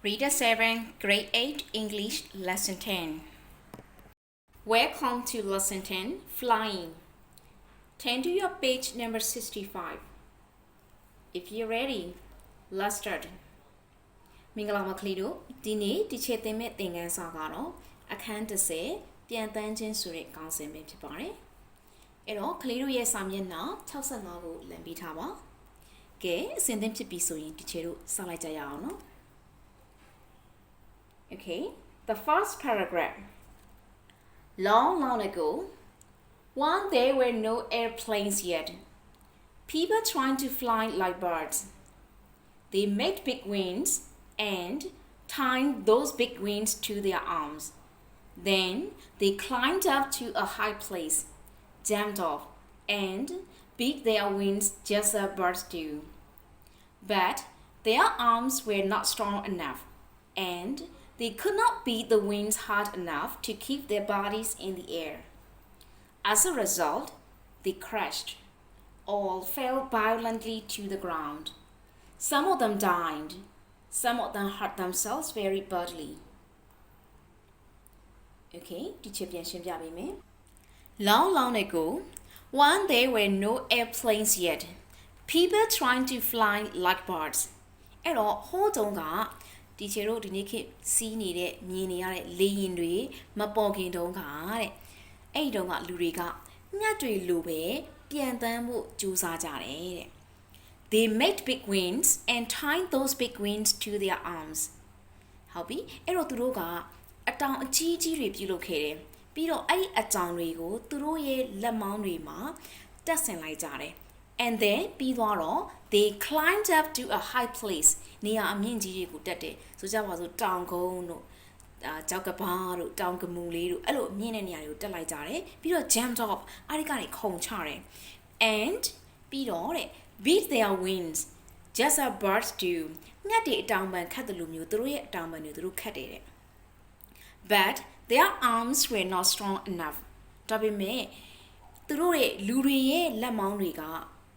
Reader 7, Grade 8 English Lesson 10. Welcome to Lesson 10, Flying. Turn to your page number 65. If you're ready, let's start. မင်္ဂလာပါကလေးတို့ဒီနေ့ဒီချက်သင်မဲ့သင်ခန်းစာကတော့အခန်း30ပြန်တန်းခြင်းဆိုတဲ့ခေါင်းစဉ်ပဲဖြစ်ပါတယ်။အဲ့တော့ကလေးတို့ရဲ့စာမျက်နှာ65ကိုလမ်းပေးထားပါ။ကဲအစဉ်သင်ဖြစ်ပြီဆိုရင်ဒီချက်တို့စလိုက်ကြရအောင်နော်။ Okay, the first paragraph. Long ago, when there were no airplanes yet, people trying to fly like birds. They made big wings and tied those big wings to their arms. Then they climbed up to a high place, jumped off, and beat their wings just as birds do. But their arms were not strong enough, and they could not beat the wings hard enough to keep their bodies in the air. As a result, they crashed. All fell violently to the ground. Some of them died. Some of them hurt themselves very badly. Okay, teacher ပြန်ရှင်းပြပေးမယ်. Long ago, when there were no airplanes yet, people trying to fly like birds. အဲ့တော့ဟိုးတုန်းကဒီချေတို့ဒီနေ့ခေတ်စီးနေတဲ့မြင်နေရတဲ့လေယာဉ်တွေမပေါ်ခင်တုန်းကတဲ့အဲ့ဒီတုန်းကလူတွေကညက်တွေလိုပဲပြန်တန်းဖို့ကြိုးစားကြတယ်တဲ့ They made big wings and tied those big wings to their arms ဟုတ်ပြီအဲ့တော့သူတို့ကအတောင်အကြီးကြီးတွေပြုလုပ်ခဲ့တယ်ပြီးတော့အဲ့ဒီအတောင်တွေကိုသူတို့ရဲ့လက်မောင်းတွေမှာတက်ဆင်လိုက်ကြတယ်And then ပြီးသွားတော့ they climbed up to a high place နေရာအမြင့်ကြီးတွေကိုတက်တယ်ဆိုကြပါစို့တောင်ကုန်းတို့ကြောက်ကဘာတို့တောင်ကမူလေးတို့အဲ့လိုမြင့်တဲ့နေရာတွေကိုတက်လိုက်ကြတယ်ပြီးတော့ jumped off အဲ့ဒီကနေခုန်ချတယ် and ပြီးတော့တဲ့ beat their wings just as birds do ငှက်တွေအတောင်ပံခတ်တယ်လို့မျိုးသူတို့ရဲ့အတောင်ပံတွေသူတို့ခတ်တယ်တဲ့ but their arms were not strong enough ဒါပေမဲ့သူတို့ရဲ့လူတွေရဲ့လက်မောင်းတွေက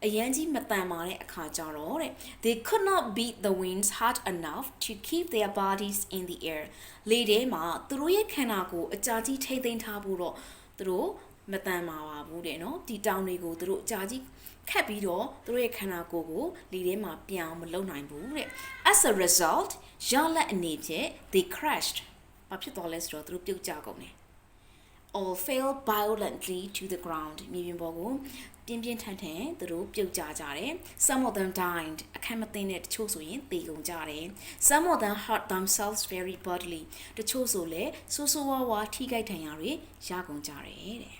အရန်ကြီးမတန်ပါတဲ့အခါကျတော့တဲ့ they could not beat the wings hard enough to keep their bodies in the air လေထဲမှာသူတို့ရဲ့ခန္ဓာကိုယ်အကြာကြီးထိမ့်သိမ်းထားဖို့တော့သူတို့မတန်ပါဘူးတဲ့နော်ဒီတောင်တွေကိုသူတို့အကြာကြီးခတ်ပြီးတော့သူတို့ရဲ့ခန္ဓာကိုယ်ကိုလေထဲမှာပြောင်းမလုံနိုင်ဘူးတဲ့ as a result ရလက်အနေဖြင့် they crashed ဘာဖြစ်သွားလဲဆိုတော့သူတို့ပြုတ်ကျကုန်တယ်all fell violently to the ground မြေပြင်ပေါ်ကိုပြင်းပြင်းထန်ထန်သူတို့ပြုတ်ကျကြတယ် some of them died အခက်မသိတဲ့တချို့ဆိုရင်သေကုန်ကြတယ် some of them hurt themselves very badly တချို့ဆိုလည်းဆိုးဆိုးဝါးဝါထိခိုက်ဒဏ်ရာတွေရကုန်ကြတယ်တဲ့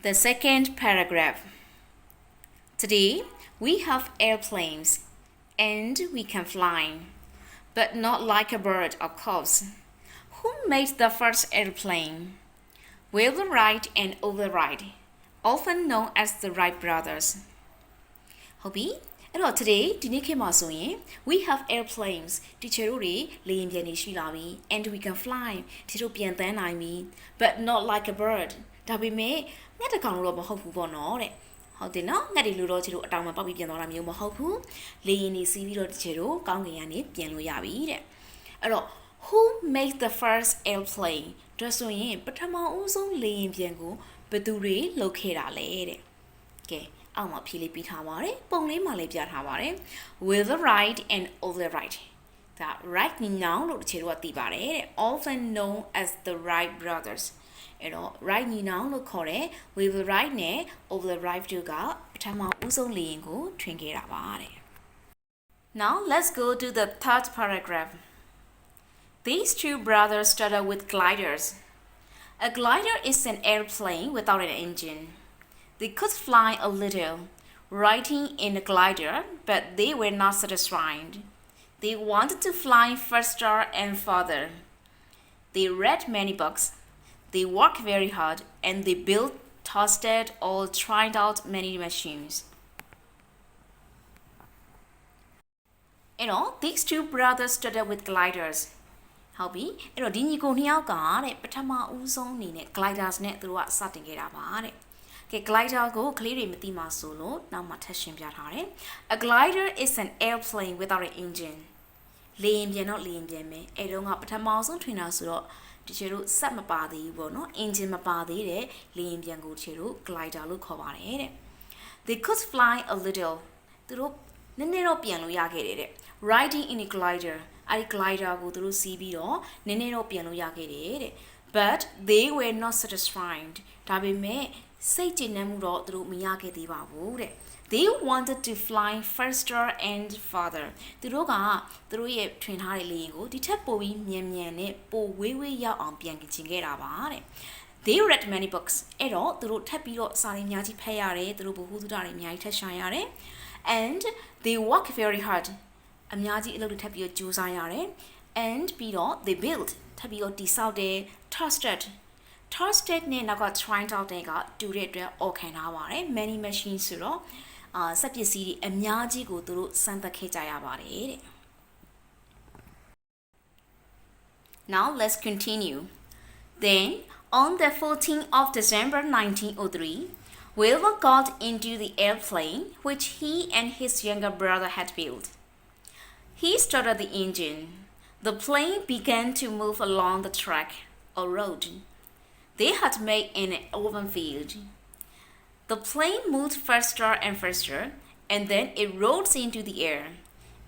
The second paragraph Today we have airplanes and we can fly but not like a bird, of course. Who made the first airplane? Wright and Wright, often known as the Wright Brothers. ဟုတ်ပြီအဲ့တော့ today ဒီနေ့ခေတ်မှာဆိုရင် we have airplanes ဒီချေတို့တွေလေယာဉ်ပျံတွေရှိလာပြီ and we can fly ဒီတို့ပြန်တန်းနိုင်ပြီ but not like a bird ဒါပေမဲ့ငှက်တစ်ကောင်တော့မဟုတ်ဘူးပေါ့နော်တဲ့ဟုတ်တယ်နော်ငှက်တွေလိုတော့ချေတို့အတောင်မှာပေါက်ပြီးပြန်သွားတာမျိုးမဟုတ်ဘူးလေယာဉ်တွေစီးပြီးတော့ချေတို့ကောင်းကင်ကနေပြန်လို့ရပြီတဲ့အဲ့တော့ who made the first airplane ဒါဆိုရင်ပထမဦးဆုံးလေယာဉ်ပြန်ကိုဘယ်သူတွေလုပ်ခဲ့တာလဲတဲ့ကဲအောက်မှာဖြေလေးပြထားပါတယ်ပုံလေးမှာလေးပြထားပါတယ် with the right and of the right ဒါ right noun လို့ချေတို့ကသိပါတယ်တဲ့ often known as the Wright Brothersအဲ့တော့ right noun လို့ခေါ်တဲ့ with the right နဲ့ of the right တို့ကပထမဦးဆုံးလေယာဉ်ကိုထွင်ခဲ့တာပါတဲ့ Now let's go to the third paragraph These two brothers started with gliders. A glider is an airplane without an engine. They could fly a little, riding in a glider, but they were not satisfied. They wanted to fly faster and farther. They read many books. They worked very hard, and they built, tested, or tried out many machines. These two brothers started with gliders. ဟုတ်ပြီအဲ့တော့ဒီညီကိုနှစ်ယောက်ကတဲ့ပထမဦးဆုံးအနေနဲ့ gliders နဲ့သူတို့ကစတင်ခဲ့တာပါတဲ့ glider ကို ကလေးတွေ မသိမှာဆိုလို့ နောက်မှာ ထပ်ရှင်းပြထားတယ် A glider is an airplane without an engine လေယာဉ်ပျံတော့ လေယာဉ်ပျံပဲ အဲ့တော့က ပထမဆုံး ထွင်တာဆိုတော့ တချို့တို့ စက်မပါသေးဘူးပေါ့နော် engine မပါသေးတဲ့ လေယာဉ်ပျံကို တချို့တို့ glider လို့ ခေါ်ပါတယ်တဲ့ They could fly a little သူတို့ နည်းနည်းတော့ ပျံလို့ ရခဲ့တယ်တဲ့ Riding in a glider အဲ့ဒီ glider ကို သူတို့ စီးပြီးတော့ နည်းနည်းတော့ ပျံလို့ ရခဲ့တယ်တဲ့ But they were not satisfied ဒါပေမဲ့ စိတ်ကျေနပ်မှုတော့ သူတို့ မရခဲ့သေးပါဘူးတဲ့ They wanted to fly faster and farther သူတို့က သူတို့ရဲ့ ထွင်ထားတဲ့ လေယာဉ်ကို ဒီထက်ပိုပြီး မြန်မြန်နဲ့ ပိုဝေးဝေးရောက်အောင် ပျံချင်ခဲ့တာပါတဲ့ They read many books အဲ့တော့ သူတို့ ထပ်ပြီးတော့ စာတွေ အများကြီး ဖတ်ရတယ် သူတို့ ဗဟုသုတတွေ အများကြီး ထပ်ရှာရတယ် And they work very hard အများကြီး အလုပ်တွေ ထပ်ပြီးတော့ ကြိုးစားရတယ် And ပြီးတော့ they built ထပ်ပြီးတော့ တည်ဆောက်တယ် Trusted နဲ့ နောက်က tried out တဲ့က တူတဲ့အတွက် အော်ခံထားပါတယ် Many machines ဆိုတော့ စက်ပစ္စည်းတွေ အများကြီးကို သူတို့ စမ်းသပ်ခဲ့ကြရပါတယ်တဲ့ Now let's continue. Then, on the 14th of December 1903, Wilbur got into the airplane which he and his younger brother had built. He started the engine. The plane began to move along the track or road they had made in an open field. The plane moved faster and faster, and then it rose into the air.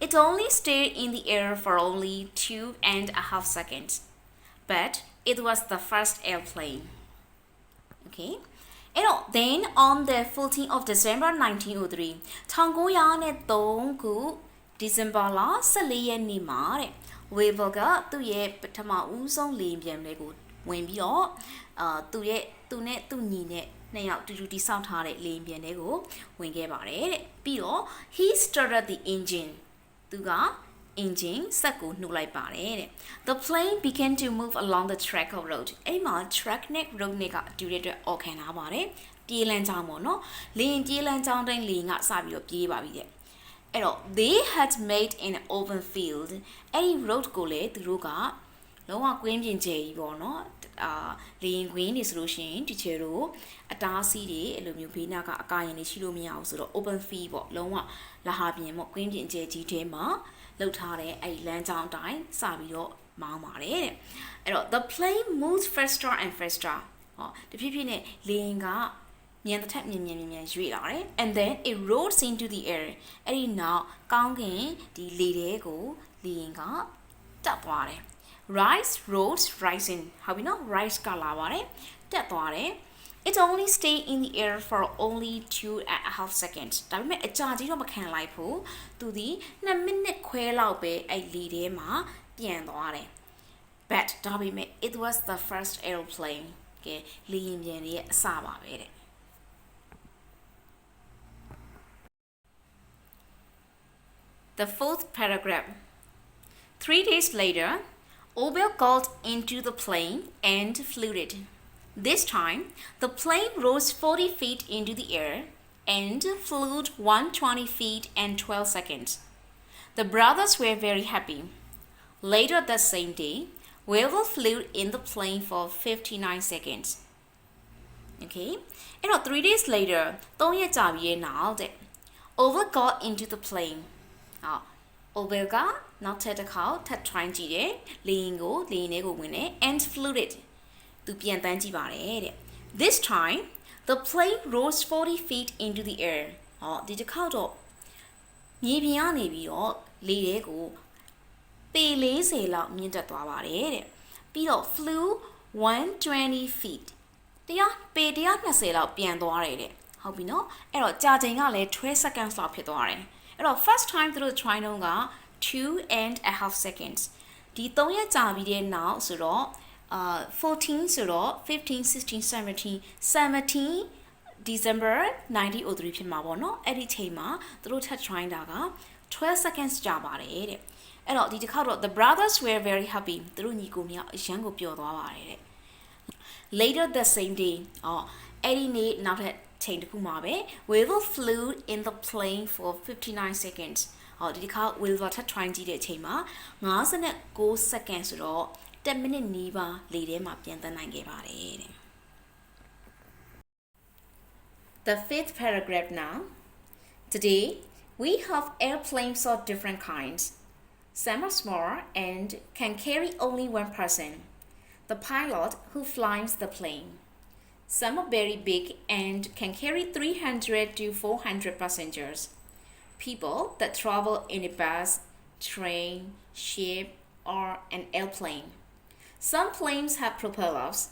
It only stayed in the air for only 2.5 seconds, but it was the first airplane. Okay. Then on the 14th of December 1903, 1903ခု December လ 14 ရက်နေ့မှာတဲ့ Weber က သူ့ရဲ့ ပထမဦးဆုံး လေယာဉ်ပျံလေးကို ဝင်ပြီးတော့ သူနဲ့ သူ့ညီနဲ့ နှစ်ယောက် တူတူ တည်ဆောက်ထားတဲ့ လေယာဉ်ပျံလေးကို ဝင်ခဲ့ပါတယ်တဲ့ ပြီးတော့ he started the engine သူက engine စက်ကို နှုတ်လိုက်ပါတယ်တဲ့ The plane began to move along the track of road အဲ့မှာ track နဲ့ road နဲ့က တူတဲ့အတွက် အော်ခံထားပါတယ် ပြေးလမ်းကြောင်းပေါ့နော် လေယာဉ်ပြေးလမ်းကြောင်းတိုင်း လေယာဉ်က စပြီးတော့ ပြေးပါပြီတဲ့ အဲ့တော့ they had made an open field အဲ့ဒီ road ကိုလေ သူတို့က လုံးဝ ကွင်းပြင်ကျယ်ကြီးပေါ့နော် လေယာဉ်ကွင်းနေဆိုလို့ရှိရင် ဒီချေတို့ အတားအဆီးတွေ အဲ့လိုမျိုး ဘေးနားက အကာရင်တွေ ရှိလို့မရအောင်ဆိုတော့ open field ပေါ့ လုံးဝ လဟာပြင်ပေါ့ ကွင်းပြင်ကျယ်ကြီးထဲမှာ လုပ်ထားတဲ့ အဲ့ဒီလမ်းကြောင်းတိုင်း စပြီးတော့ မောင်းပါတယ်တဲ့ အဲ့တော့ the plane moved faster and faster ဟော တဖြည်းဖြည်းနဲ့ လေယာဉ်က မြန်တစ်ထက်မြန်ရွေ့လာတယ် and then it rose into the air အဲ့ဒီနောက် ကောင်းကင် ဒီလေထဲကို လေယာဉ်က တက်သွားတယ် Rise, rose, rising ဟုတ်ပြီနော် rise ကလာပါတယ် တက်သွားတယ် It only stayed in the air for only 2.5 seconds ဒါပေမဲ့ အကြာကြီးတော့ မခံလိုက်ဘူး သူဒီ 2 မိနစ်ခွဲလောက်ပဲ အဲ့လေထဲမှာ ပြန်သွားတယ် But ဒါပေမဲ့ it was the first airplane ကဲ လေယာဉ်ပျံရဲ့ အစပါပဲတဲ့ The fourth paragraph. 3 days later, Obel got into the plane and flew it. This time, the plane rose 40 feet into the air and flew 120 feet and 12 seconds. The brothers were very happy. Later that same day, Wilbur flew in the plane for 59 seconds. Okay? And 3 days later, 3 ရက်ကြာပြီးနောက်တဲ့ Obel got into the plane. Obel က နောက်ထပ်တစ်ခေါက် ထပ် try ကြည့်တယ် လေယာဉ်ထဲကို ဝင်တယ် and flew it သူပြန်တန်းကြည့်ပါတယ်တဲ့ This time, the plane rose 40 feet into the air ဒီတစ်ခေါက်တော့ မြေပြင်ကနေပြီးတော့ လေထဲကို ပေ 40 လောက် မြင့်တက်သွားပါတယ်တဲ့ ပြီးတော့ flew 120 feet ပေ 120 လောက် ပြန်သွားတယ်တဲ့ ဟုတ်ပြီနော် အဲ့တော့ ကြာချိန်ကလည်း 12 seconds လောက်ဖြစ်သွားတယ် အဲ့တော့ first time သူတို့ try တော့က 2.5 seconds ဒီ 3 ရက်ကြာပြီးတဲ့နောက်ဆိုတော့ 14 ဆိုတော့ 15, 16, 17 December 1903 ဖြစ်မှာပေါ့နော် အဲ့ဒီချိန်မှာသူတို့ထပ် try တာက 12 seconds ကြာပါတယ်တဲ့ အဲ့တော့ ဒီတစ်ခါတော့ the brothers were very happy သူတို့ညီကိုမြောက် အရန်ကို ပျော်သွားပါတယ်တဲ့ Later that same day အဲ့ဒီနေ့နောက်ထပ်ချိန်တစ်ခုမှာပဲ Wilbur flew in the plane for 59 seconds ဒီတစ်ခါ Wilbur ထပ် try ကြည့်တဲ့အချိန်မှာ 59 seconds ဆိုတော့ 10 minute နီးပါးလေထဲမှာပြန်တက်နိုင်ခဲ့ပါတယ်တဲ့ The fifth paragraph now. Today, we have airplanes of different kinds. Some are small and can carry only one person, the pilot who flies the plane. Some are very big and can carry 300 to 400 passengers. People that travel in a bus, train, ship, or an airplane. Some planes have propellers,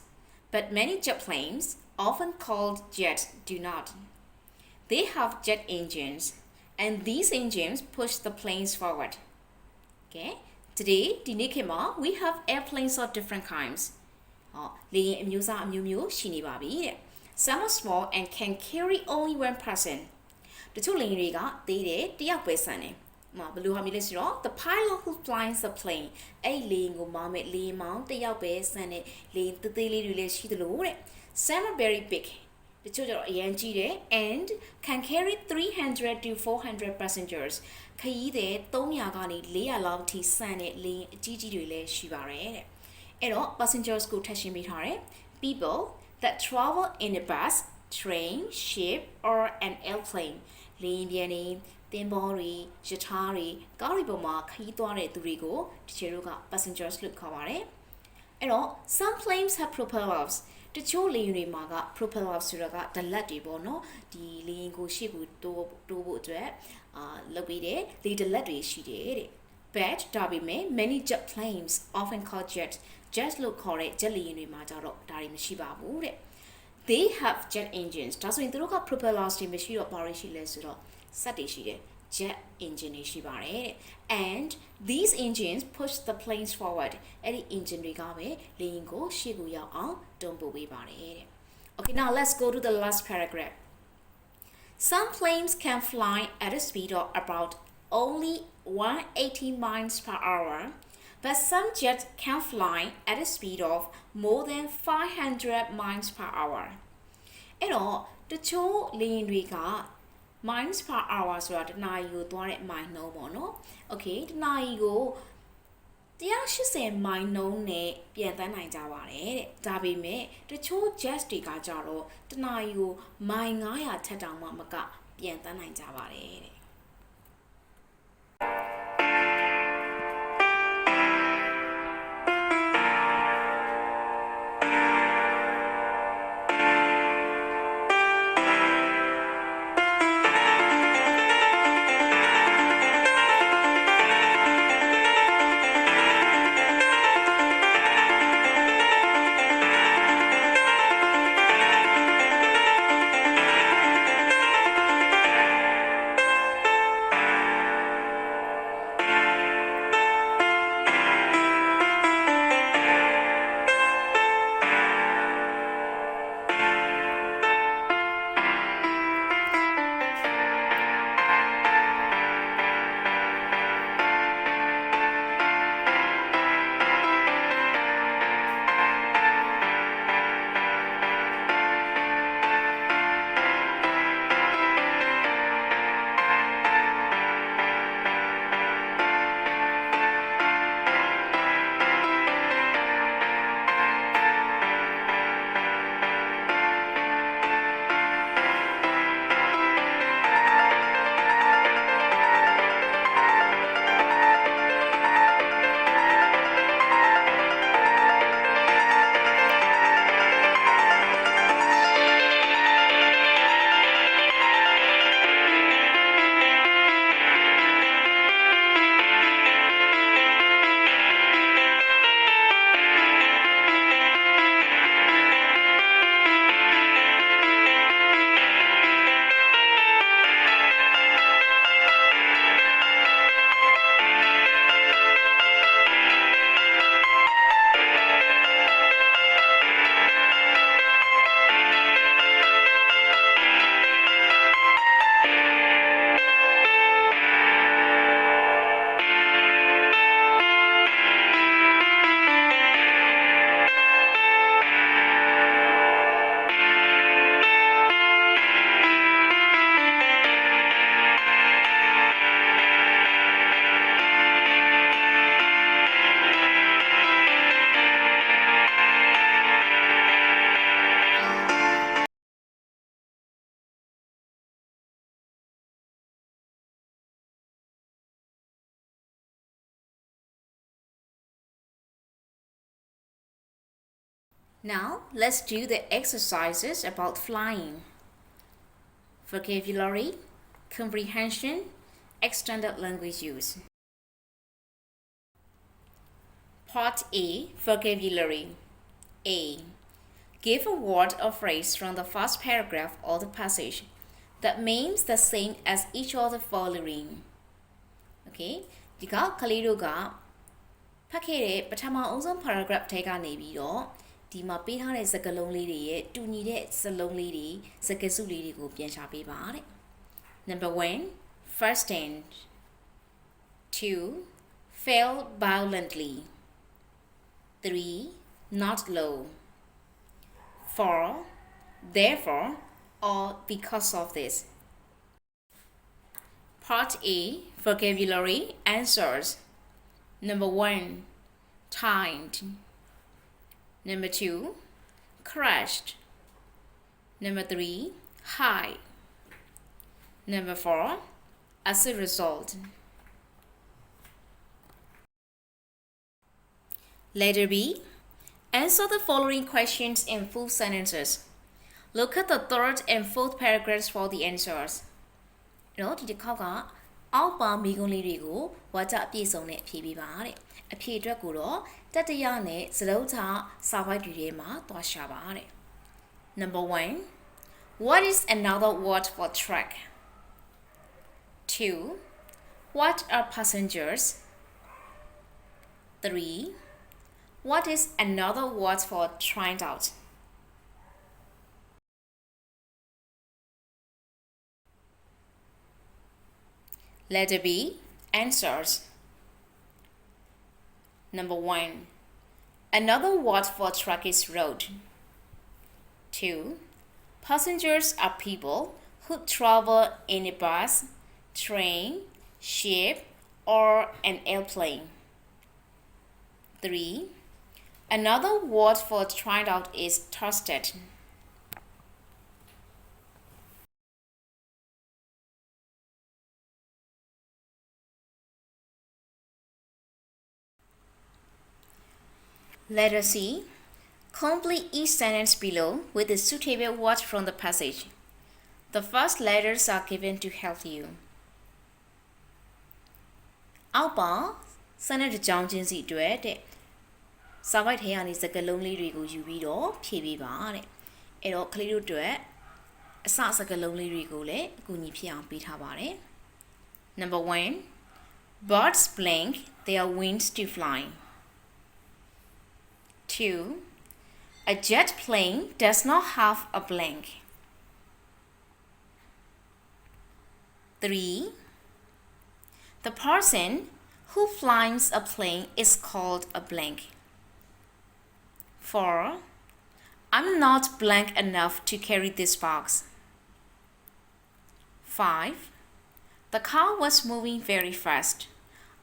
but many jet planes, often called jets, do not. They have jet engines, and these engines push the planes forward. Okay? Today, ဒီနေ့ခေတ်မှာ we have airplanes of different kinds. လေယာဉ်အမျိုးအစားအမျိုးမျိုးရှိနေပါပြီတဲ့ Some are small and can carry only one person. တချို့လေယာဉ်တွေကသေးတယ်တယောက်ပဲဆန်တယ်ဘယ်လိုဟာမျိုးလဲဆိုတော့ the pilot who flies the plane အဲ့ဒီလေယာဉ်ကိုမောင်းမဲ့လေယာဉ်မောင်းတယောက်ပဲဆန်တဲ့လေယာဉ်သေးသေးလေးတွေလည်းရှိသလိုတဲ့ Some are very big တချို့ကျတော့အရင်ကြီးတယ် and can carry 300 to 400 passengers ခရီးသည်300ကနေ400လောက်ထိဆန်တဲ့လေယာဉ်အကြီးကြီးတွေလည်းရှိပါတယ်တဲ့အဲ့တော့ passengers ကိုထပ်ရှင်းပေးထားတယ် people that travel in a bus, train, ship or an airplane လေယာဉ်ပြန်နေသင်္ဘောတွေရထားတွေကားတွေပေါ်မှာခရီးသွားတဲ့သူတွေကိုတချို့တို့က passengers လို့ခေါ်ပါတယ်အဲ့တော့ some planes have propellers တချို့လေယာဉ်တွေမှာက propellers ဆိုတာကဒလက်တွေပေါ့နော်ဒီလေယာဉ်ကိုရှေ့ကိုတိုးဖို့အတွက်လုပ်ပေးတယ်လေဒလက်တွေရှိတယ်တဲ့ but ဒါပေမဲ့ many jet planes often called jets လို့ခေါ်တဲ့ jet လေယာဉ်တွေမှာကြတော့ဒါတွေမရှိပါဘူးတဲ့ they have jet engines ဒါဆိုရင်သူတို့က propellers တွေမရှိတော့ဘာတွေရှိလဲဆိုတော့စက်တွေရှိတယ် jet engine တွေရှိပါတယ်တဲ့ and these engines push the planes forward အဲ့ဒီ engine တွေကပဲလေယာဉ်ကိုရှေ့ကိုရောက်အောင်တွန်းပို့ပေးပါတယ်တဲ့ Okay now let's go to the last paragraph Some planes can fly at a speed of about only 180 miles per hour but some jets can fly at a speed of more than 500 miles per hour အဲ့တော့တချို့လေယာဉ်တွေကmiles per hour ဆိုတာတနာရီကိုသွားတဲ့ mile နှုန်းပေါ့နော် Okay တနာရီကို180 mile နှုန်းနဲ့ပြန်တန်းနိုင်ကြပါတယ်တဲ့ဒါပေမဲ့တချို့ jet တွေကကြတော့တနာရီကို mile 900ထက်တောင်မှမကပြန်တန်းနိုင်ကြပါတယ်တဲ့ Now, let's do the exercises about flying. Vocabulary, comprehension, extended language use. Part A, vocabulary. A. Give a word or phrase from the first paragraph or the passage that means the same as each of the following. Okay, ဒီကကလေးတို့ကဖတ်ခဲ့တဲ့ပထမအဆုံး paragraph ထဲကနေပြီးတော့ဒီမှာပေးထားတဲ့စကားလုံးလေးတွေရဲ့တူညီတဲ့စကားလုံးလေးတွေစကားစုလေးတွေကိုပြန်ရှာပေးပါတဲ့ Number 1 first stand 2 fell violently 3 not low 4 therefore or because of this. Part A, vocabulary answers. Number 1, timed. Number 2, crashed. Number 3, high. Number 4, as a result. Letter B, answer the following questions in full sentences. Look at the third and fourth paragraphs for the answers. နော်ဒီတစ်ခေါက်ကအောက်ပါမိကုံးလေးတွေကိုဝါကျအပြည့်စုံနဲ့ဖြည့်ပေးပါတဲ့အဖြည့်အတွက်ကိုတော့တတိယနဲ့စလုံးချစာပိုက်တွေထဲမှာသွားရှာပါတဲ့ Number 1 What is another word for track? 2 What are passengers? 3 What is another word for trying out? Letter B, answers. Number 1. Another word for truck is road. 2. Passengers are people who travel in a bus, train, ship, or an airplane. 3. Another word for tried out is trusted. Letter C. Complete each sentence below with the suitable words from the passage. The first letters are given to help you. အောက်ပါစနစ်တစ်ကြောင်းချင်းစီအတွက်တဲ့စာပိုက်ထဲကနေစကားလုံးလေးတွေကိုယူပြီးတော့ဖြည့်ပေးပါတဲ့အဲ့တော့ကလေးတို့အတွက်အစစကားလုံးလေးတွေကိုလည်းအကူအညီဖြစ်အောင်ပေးထားပါတယ် Number 1 Birds blink their wings to fly. 2. A jet plane does not have a blank. 3. The person who flies a plane is called a blank. 4. I'm not blank enough to carry this box. 5. The car was moving very fast.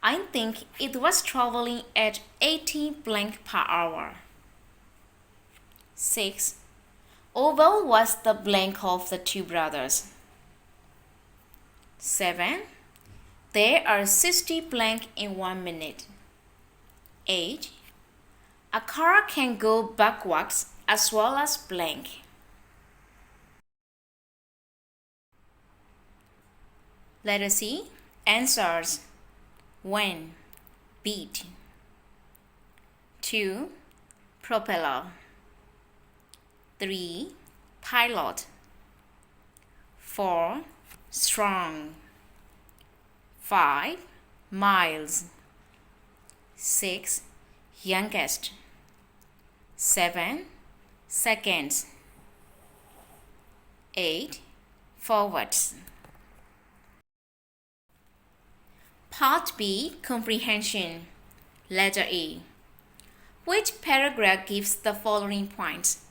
I think it was traveling at 80 blank per hour. 6. Oval was the blank of the two brothers. 7. There are 60 blank in 1 minute. 8. A car can go backwards as well as blank. Letter C. Answers. 1. Beat. 2. Propeller. 3. Pilot. 4. Strong. 5. Miles. 6. Youngest. 7. Seconds. 8. Forwards. Part B, Comprehension. Letter A. Which paragraph gives the following points?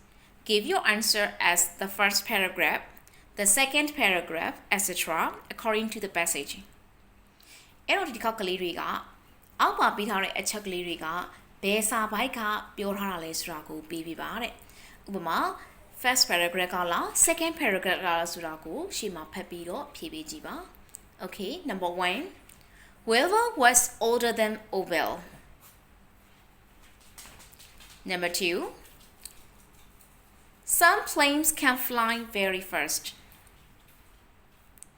Give your answer as the first paragraph, the second paragraph, etc. according to the passage. အဲ့တော့ဒီတစ်ခေါက်ကလေးတွေကအောက်ပါပေးထားတဲ့အချက်ကလေးတွေကဘယ်စာပိုက်ကပြောထားတာလဲဆိုတာကိုပေးပြပါတဲ့ဥပမာ first paragraph ကလား second paragraph ကလားဆိုတာကိုရှေ့မှာဖတ်ပြီးတော့ဖြည့်ပေးကြည့်ပါ Okay, number 1 Wilbur was older than Ovel. Number 2 Some planes can fly very fast.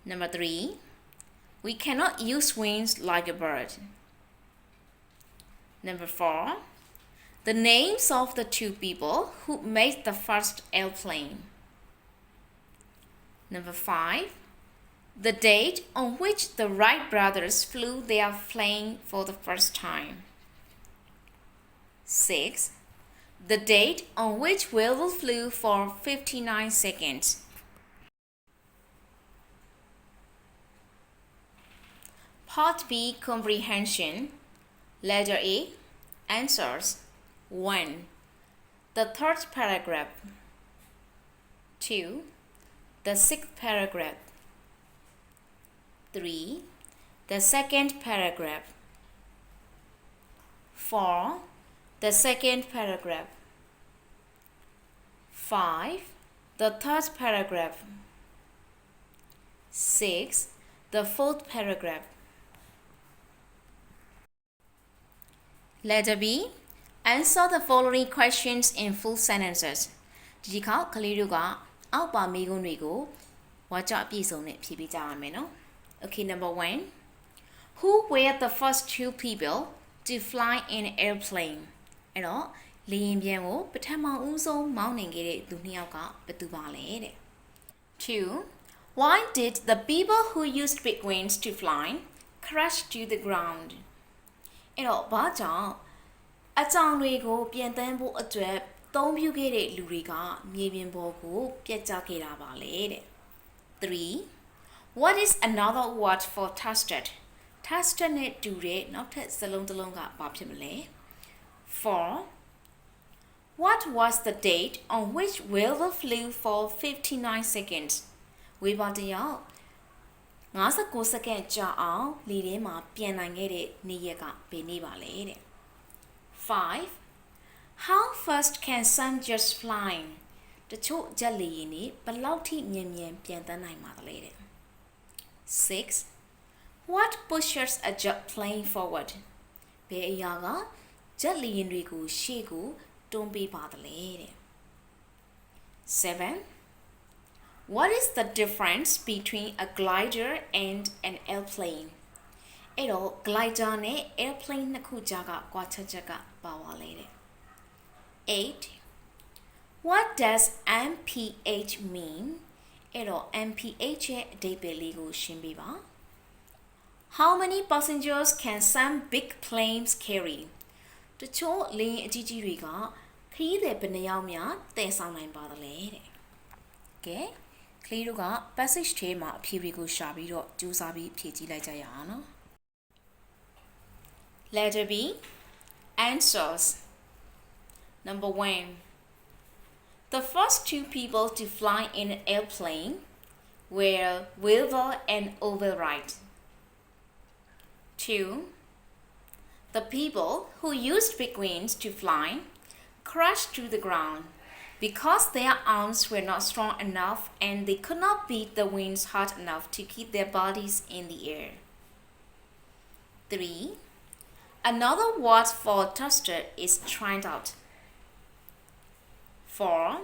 Number 3. We cannot use wings like a bird. Number 4. The names of the 2 people who made the first airplane. Number 5. The date on which the Wright Brothers flew their plane for the first time. 6. The date on which Wilbur flew for 59 seconds. Part B, Comprehension. Letter A, Answers. 1. The 3rd paragraph. 2. The 6th paragraph. 3. The 2nd paragraph. 4. The 2nd paragraph. 5. The 3rd paragraph. 6. The 4th paragraph. Letter B. Answer the following questions in full sentences. ဒီခေါက်ကလေးတို့ကအောက်ပါမေးခွန်းတွေကိုဝါကျအပြည့်စုံနဲ့ဖြေပေးကြရမယ်နော် Okay, number 1. Who were the first 2 people to fly in an airplane? အဲ့တော့လေယာဉ်ပျံကိုပထမဦးဆုံးမောင်းနှင်ခဲ့တဲ့သူနှစ်ယောက်ကဘယ်သူပါလဲတဲ့ 2. Why did the people who used big wings to fly crash to the ground? အဲ့တော့ဘာကြောင့်အကြောင်တွေကိုပြန်တန်းဖို့အတွက်သုံးပြုခဲ့တဲ့လူတွေကမြေပြင်ပေါ်ကိုပြတ်ကျခဲ့တာပါလေတဲ့ 3. What is another word for tested? Tested နဲ့တူတဲ့နောက်ထပ်စလုံးတစ်လုံးကဘာဖြစ်မလဲ 4. What was the date on which Wilbur flew for 59 seconds? ဝေဘာတယောက်59စက္ကန့်ကြာအောင်လေထဲမှာပြန်နိုင်ခဲ့တဲ့နေ့ရက်ကဘယ်နေ့ပါလဲတဲ့ 5. How fast can some jets fly? တချို့ဂျက်လေယာဉ်တွေဘယ်လောက်ထိမြန်မြန်ပြန်တန်းနိုင်ပါသလဲတဲ့ 6. What pushes a jet plane forward? ဘယ်အရာကဂျက်လေယာဉ်တွေကိုရှေ့ကိုတွန်းပေးပါသလဲတဲ့ 7. What is the difference between a glider and an airplane? အဲ့တော့ glider နဲ့ airplane နှစ်ခုကြားကကွာခြားချက်ကပါပါလဲတဲ့ 8. What does MPH mean? အဲ့တော့ MPH ရဲ့အဓိပ္ပာယ်လေးကိုရှင်းပြပါ How many passengers can some big planes carry? တချို့လေယာဉ်အကြီးကြီးတွေကခရီးသည်ဘယ်နှယောက်များတည်ဆောင်နိုင်ပါသလဲတဲ့ Okay ကလေးတို့က passage ထဲမှာအဖြေတွေကိုရှာပြီးတော့ကြိုးစားပြီးဖြည့်ကြည့်လိုက်ကြရအောင်နော် Letter B. Answers. Number 1. The first 2 people to fly in an airplane were Wilbur and Wright. 2. The people who used big wings to fly crashed to the ground because their arms were not strong enough and they could not beat the wings hard enough to keep their bodies in the air. 3. Another word for tested is tried out. 4.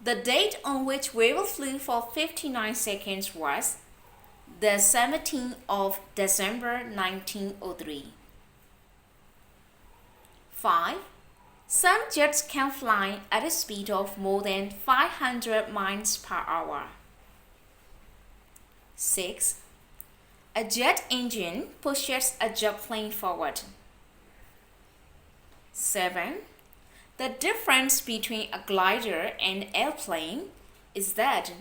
The date on which Wilbur flew for 59 seconds was the 17th of December 1903. 5. Some jets can fly at a speed of more than 500 miles per hour. 6. A jet engine pushes a jet plane forward. 7. The difference between a glider and an airplane is that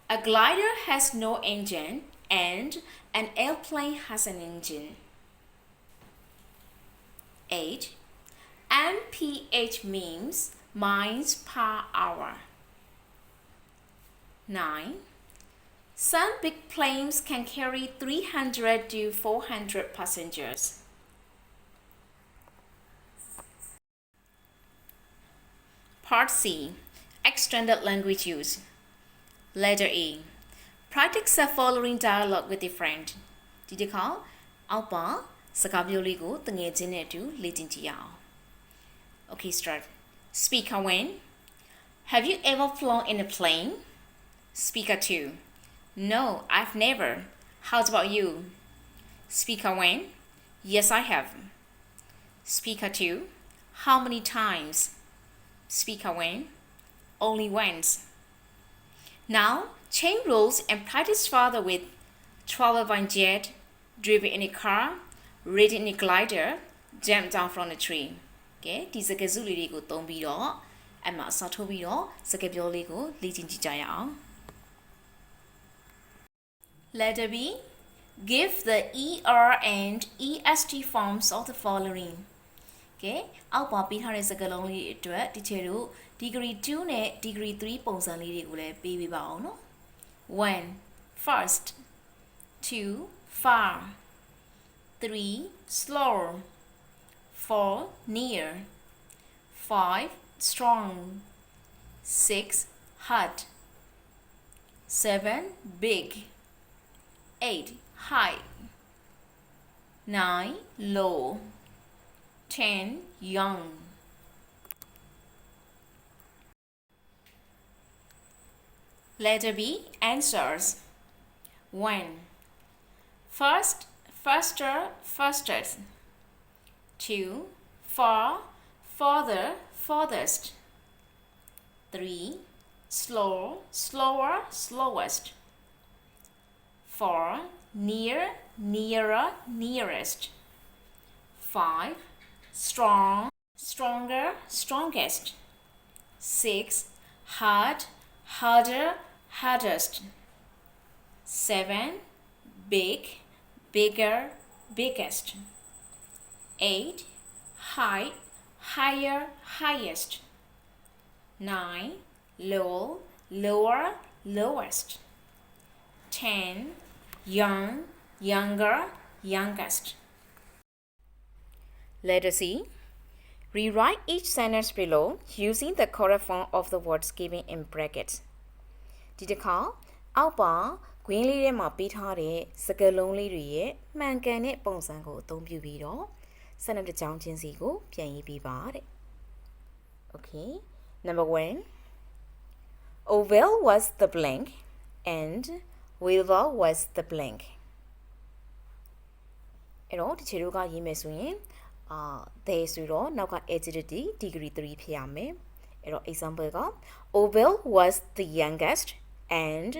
a glider has no engine and an airplane has an engine. 8. MPH means miles per hour. 9. Some big planes can carry 300 to 400 passengers. Part C. Extended language use. Letter A. Practice the following dialogue with a friend. ဒီတစ်ခါအောက်ပါစကားပြောလေးကိုတငယ်ချင်းနဲ့အတူလေ့ကျင့်ကြည့်ရအောင် Okay, start. Speaker 1. Have you ever flown in a plane? Speaker 2. No, I've never. How about you? Speaker 1. Yes, I have. Speaker 2. How many times? Speaker 1. Only once. Now, change roles and practice further with travel by jet, driven in a car, ridden in a glider, jumped down from a tree. ကဲဒီစကားစုလေးတွေကိုသုံးပြီးတော့အမှအစားထိုးပြီးတော့စကားပြောလေးကိုလေ့ကျင့်ကြည့်ကြရအောင် Letter B. Give the ER and EST forms of the following. ကဲအောက်ပါပေးထားတဲ့စကားလုံးလေးအတွက်ဒီချေတို့ degree 2နဲ့ degree 3 ပုံစံလေးတွေကိုလည်းပေးပေးပါအောင်နော် 1. First. 2. Far. 3. Slow. 4. Near. 5. Strong. 6. Hot. 7. Big. 8. High. 9. Low. 10. Young. Letter B. Answers. 1. First, faster, fastest. 2. Far, farther, farthest. 3. Slow, slower, slowest. 4. Near, nearer, nearest. 5. Strong, stronger, strongest. 6. Hard, harder, hardest. 7. Big, bigger, biggest. 8. High, higher, highest. 9. Low, lower, lowest. 10. Young, younger, youngest. Letter C. Rewrite each sentence below using the correct form of the words given in brackets. ဒီတစ်ခါအောက်ပါ green လေးထဲမှာပေးထားတဲ့စကားလုံးလေးတွေရဲ့မှန်ကန်တဲ့ပုံစံကိုအသုံးပြုပြီးတော့စာနယ်တစ်ကြောင်းချင်းစီကိုပြန်ရေးပေးပါတဲ့ Okay. Number 1. Oval was the blank and Wilbur was the blank. အဲ့တော့ဒီခြေတို့ကရေးမယ်ဆိုရင်they ဆိုတော့နောက်က adjective degree 3ဖြစ်ရမယ်အဲ့တော့ example က Oval was the youngest and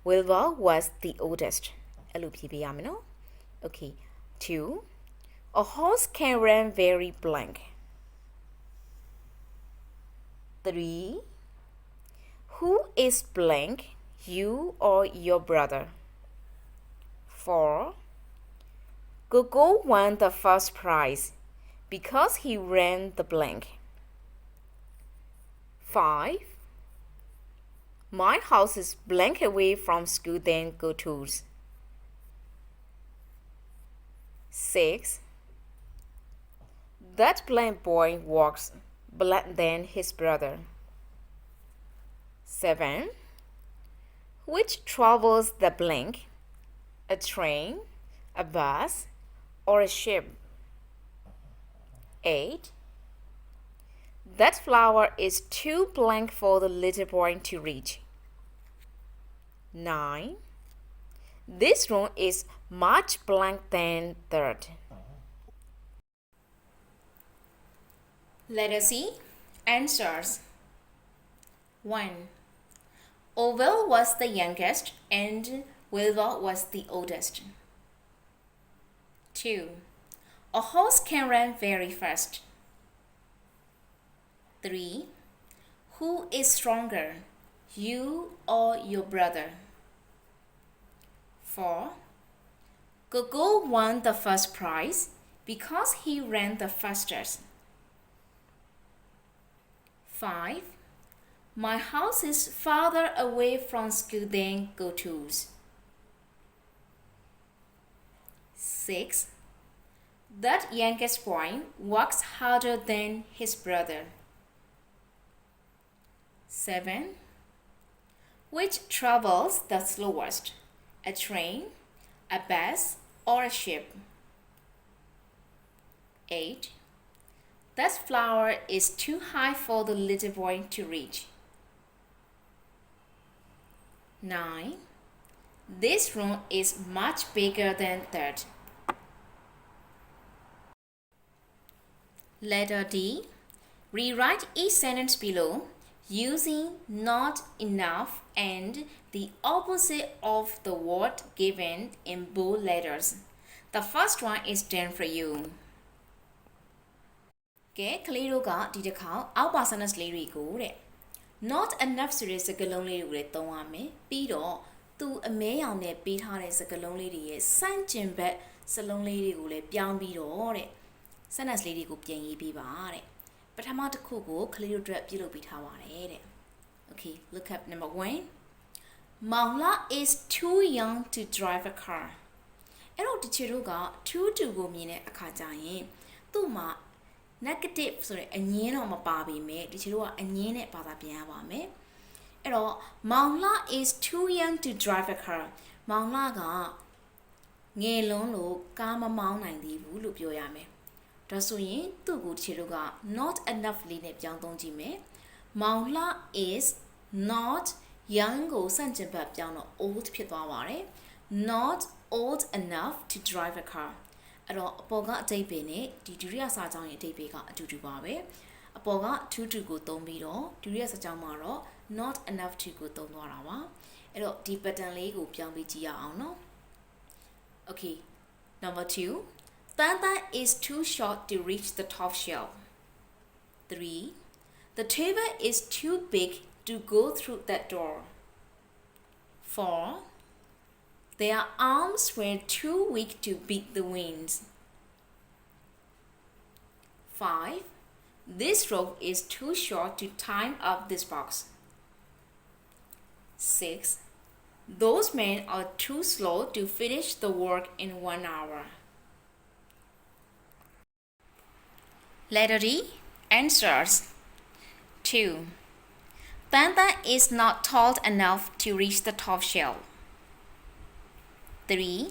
Wilbur was the oldest အဲ့လိုဖြေပေးရမယ်နော် Okay. 2. A horse can run very blank. 3. Who is blank, you or your brother? 4. Gogo won the first prize because he ran the blank. 5. My house is blank away from school then go to's. 6. That blind boy walks blank than his brother. 7. Which travels the blank? A train, a bus, or a ship? 8. That flower is too blank for the little boy to reach. 9. This room is much blank than that. Letter C. Answers. 1. Oval was the youngest and Wilbur was the oldest. 2. A horse can run very fast. 3. Who is stronger, you or your brother? 4. Gogo won the first prize because he ran the fastest. 5. My house is farther away from school than go to's. 6. That youngest boy works harder than his brother. 7. Which travels the slowest? A train, a bus, or a ship? 8. That flower is too high for the little boy to reach. 9. This room is much bigger than that. Letter D. Rewrite each sentence below using not enough and the opposite of the word given in bold letters. The first one is done for you. ကဲကလေးတို့ကဒီတစ်ခါအောက်ပါ sentence လေးတွေကိုတဲ့ not enough ဆိုတဲ့စကားလုံးလေးတွေကိုလည်းသုံးရမယ်ပြီးတော့သူအမဲရောင်နဲ့ပေးထားတဲ့စကားလုံးလေးတွေရဲ့စန့်ကျင်ဘက်စလုံးလေးတွေကိုလည်းပြောင်းပြီးတော့တဲ့ sentence လေးတွေကိုပြန်ရေးပေးပါတဲ့ပထမတစ်ခုကိုကလေးတို့အတွက်ပြုလုပ်ပေးထားပါတယ်တဲ့ Okay, look up number 1. Maula is too young to drive a car. အဲ့တော့ဒီချေတို့က too ကိုမြင်တဲ့အခါကျရင်သူ့မှာ negative ဆိုတဲ့အငင်းတော့မပါပေမဲ့ဒီချေတို့ကအငင်းနဲ့ဘာသာပြန်ရပါမယ်အဲ့တော့ Maula is too young to drive a car. Maula ကငယ်လွန်းလို့ကားမမောင်းနိုင်သေးဘူးလို့ပြောရမယ်ဒါဆိုရင်သူ့ကိုဒီချေတို့က not enough လေးနဲ့ပြောင်းသုံးကြည့်မယ် Maula is not young ကိုစန့်ကျင်ဘက်ပြောင်းတော့ old ဖြစ်သွားပါတယ် not old enough to drive a car အဲ့တော့အပေါ်ကအဓိပ္ပာယ်နဲ့ဒီဒုတိယစာကြောင်းရဲ့အဓိပ္ပာယ်ကအတူတူပါပဲအပေါ်က to ကိုသုံးပြီးတော့ဒုတိယစာကြောင်းမှာတော့ not enough to ကိုသုံးသွားတာပါအဲ့တော့ဒီ pattern လေးကိုပြောင်းပြီးကြည့်ရအောင်နော် Okay number 2 Tanta is too short to reach the top shelf 3 The table is too big to go through that door 4 Their arms were too weak to beat the winds 5 This rope is too short to tie up this box 6 Those men are too slow to finish the work in 1 hour Letter D. Answers 2. Tanta is not tall enough to reach the top shelf. 3.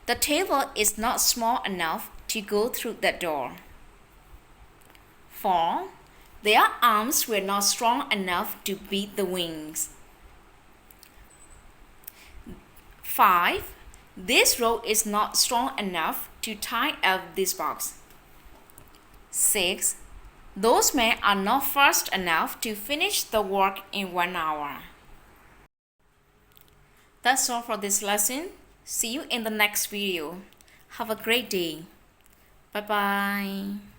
The table is not small enough to go through that door. 4. Their arms were not strong enough to beat the wings. 5. This rope is not strong enough to tie up this box. 6. Those men are not fast enough to finish the work in 1 hour. That's all for this lesson. See you in the next video. Have a great day. Bye bye.